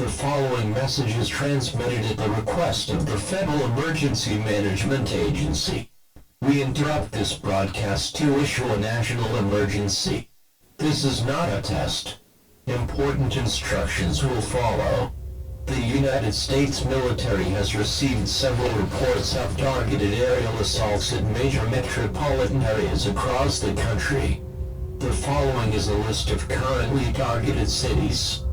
The following message is transmitted at the request of the Federal Emergency Management Agency. We interrupt this broadcast to issue a national emergency. This is not a test. Important instructions will follow. The United States military has received several reports of targeted aerial assaults in major metropolitan areas across the country. The following is a list of currently targeted cities: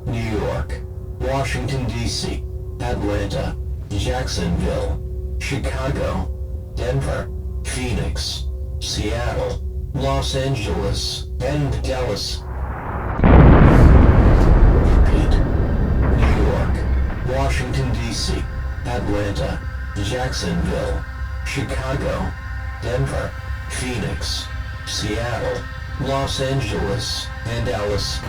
New York, Washington, D.C., Atlanta, Jacksonville, Chicago, Denver, Phoenix, Seattle, Los Angeles, and Dallas. Repeat. New York, Washington, D.C., Atlanta, Jacksonville, Chicago, Denver, Phoenix, Seattle, Los Angeles, and Dallas.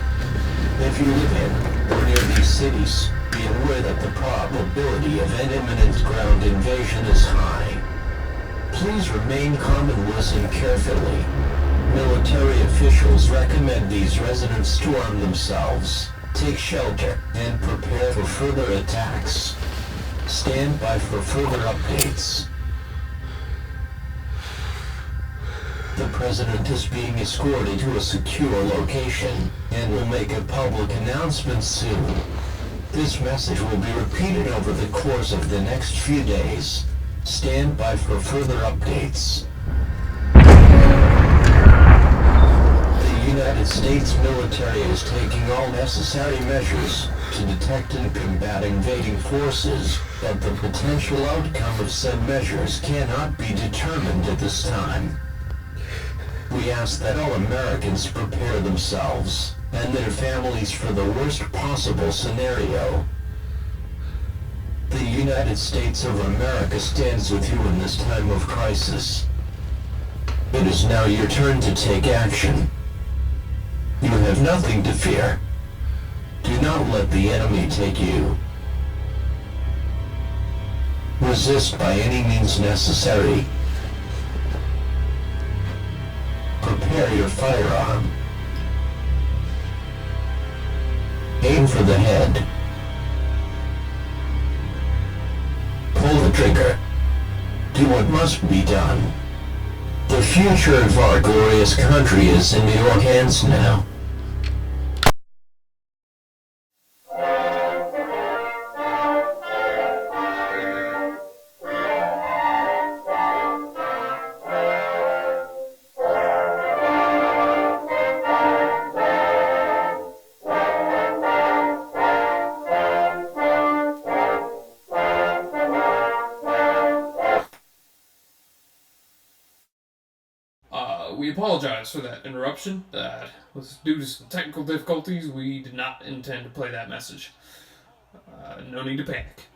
If you live in or near these cities, be aware that the probability of an imminent ground invasion is high. Please remain calm and listen carefully. Military officials recommend these residents to arm themselves, take shelter, and prepare for further attacks. Stand by for further updates. The President is being escorted to a secure location and will make a public announcement soon. This message will be repeated over the course of the next few days. Stand by for further updates. The United States military is taking all necessary measures to detect and combat invading forces, but the potential outcome of said measures cannot be determined at this time. We ask that all Americans prepare themselves and their families for the worst possible scenario. The United States of America stands with you in this time of crisis. It is now your turn to take action. You have nothing to fear. Do not let the enemy take you. Resist by any means necessary. Prepare your firearm. Aim for the head. Pull the trigger. Do what must be done. The future of our glorious country is in your hands now. We apologize for that interruption. That was due to some technical difficulties. We did not intend to play that message. No need to panic.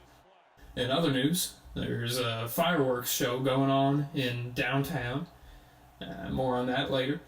In other news, there's a fireworks show going on in downtown. More on that later.